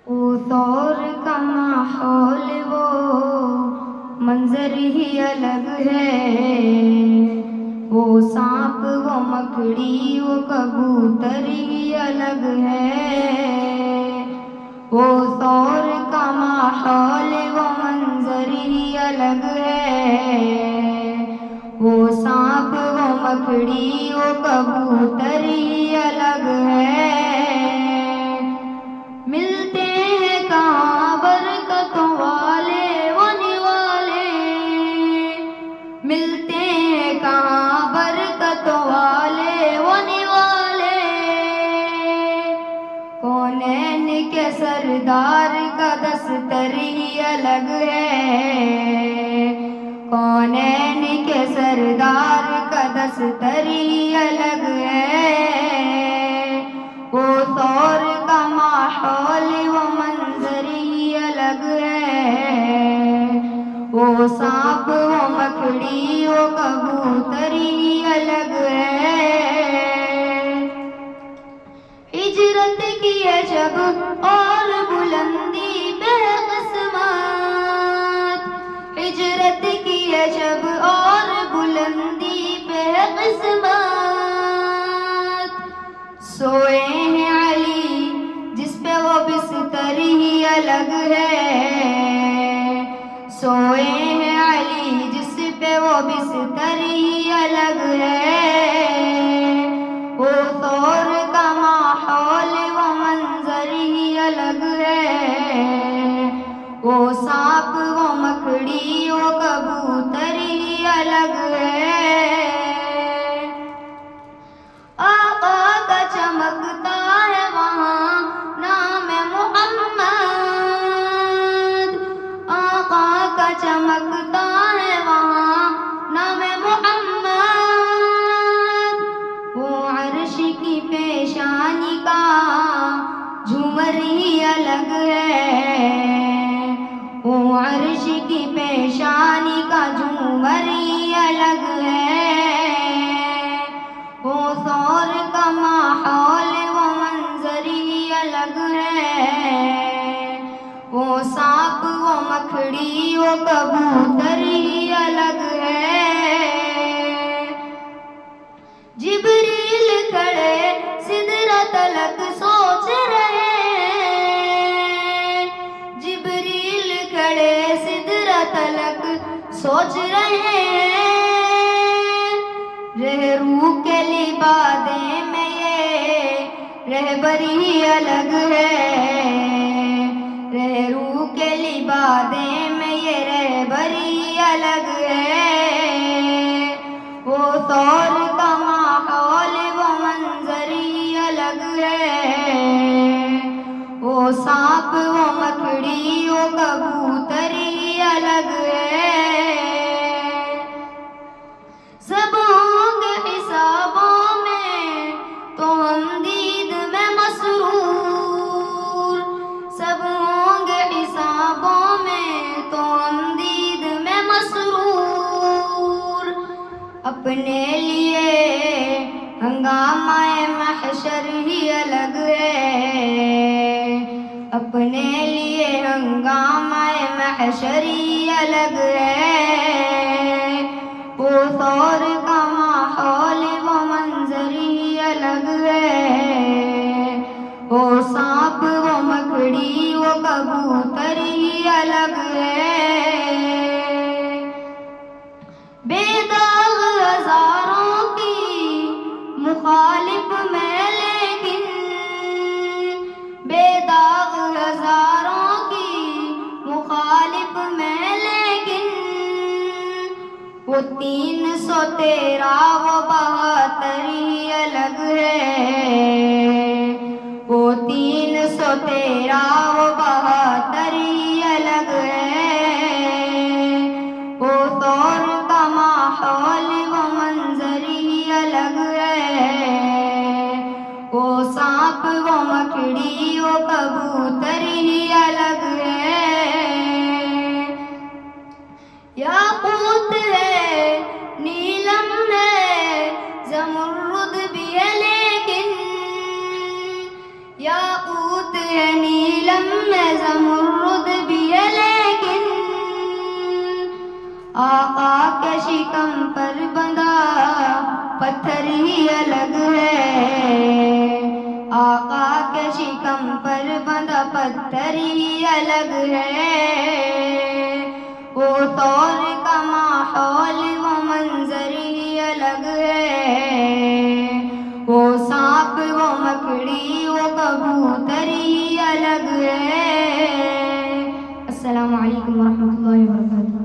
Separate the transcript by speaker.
Speaker 1: وہ دور کا ماحول وہ منظر ہی الگ ہے، وہ سانپ وہ مکڑی وہ کبوتر ہی الگ ہے، وہ دور کا ماحول وہ منظر ہی الگ ہے، وہ سانپ وہ مکڑی وہ کبوتر ہی الگ ہے۔ ملتے ہیں کہاں برکتوں والے وہ نوالے، ملتے ہیں کہاں برکتوں والے وہ نوالے، کونین کے سردار کا دستر ہی الگ ہے، کونین کے سردار کا دستر ہی الگ ہے، وہ دور کا ماحول وہ منظر ہی الگ ہے، وہ سانپ وہ مکڑی وہ کبوتر ہی الگ ہے۔ ہجرت کی ہے جب اور بلندی بے قسمت، ہجرت کی ہے جب اور بلندی بے قسمت، سوئے ہیں علی جس پہ وہ بستر ہی الگ ہے، سوئے ہیں علی جس پہ وہ بستر ہی الگ ہے، وہ دور کا ماحول وہ منظر ہی الگ ہے، وہ سانپ وہ مکڑی وہ کبوتر ہی الگ ہے۔ آقا کا چمکتا ہے وہاں نام محمد، آقا کا چمکتا ہے وہاں نام محمد، وہ عرش کی پیشانی کا جھومر ہی الگ ہے، وہ عرش کی پیشانی کا جھومر ہی الگ ہے، وہ دور کا ماحول وہ منظر ہی الگ ہے، وہ سانپ وہ مکڑی وہ کبوتر ہی الگ ہے۔ جبریل کھڑے سدرۃ تلک سوچ رہے ہیں، جبریل کھڑے سدرۃ تلک سوچ رہے ہیں، رہ روح کے لبادے میں یہ رہبر ہی الگ ہے، رہ روح کے لبادے میں یہ رہبر ہی الگ ہے، وہ دور کا ماحول وہ منظر ہی الگ ہے، وہ سانپ وہ مکڑی وہ کبوتر ہی الگ ہے۔ سب ہوں گے حسابوں میں تو ہم دید میں مسرور، سب ہوں گے حسابوں میں تو ہم دید میں مسرور، اپنے لیے ہنگامہ محشر ہی الگ ہے، اپنے لیے ہنگامہ محشر ہی الگ ہے، وہ دور کا ماحول وہ منظر ہی الگ ہے، وہ سانپ وہ مکڑی وہ کبوتر ہی الگ ہے۔ بے داغ ہزاروں کی مخالف میں لیکن، بے داغ ہزاروں کی مخالف میں لیکن، وہ 313 وہ 72 ہی الگ ہے، وہ 313 وہ 72 ہی الگ ہے، وہ دور کا ماحول وہ منظر ہی الگ ہے، وہ سانپ وہ مکڑی وہ کبوتر ہی الگ ہے۔ یاقوت ہے نیلم ہے زمرد بھی ہے لیکن، یاقوت ہے نیلم ہے شکم پر بندھا پتھر ہی الگ ہے، آقا کے شکم پر بندھا پتھر ہی الگ ہے، وہ طور کا ماحول وہ منظر ہی الگ ہے، وہ سانپ وہ مکڑی وہ کبوتر ہی الگ ہے۔ السلام علیکم ورحمۃ اللہ وبرکاتہ۔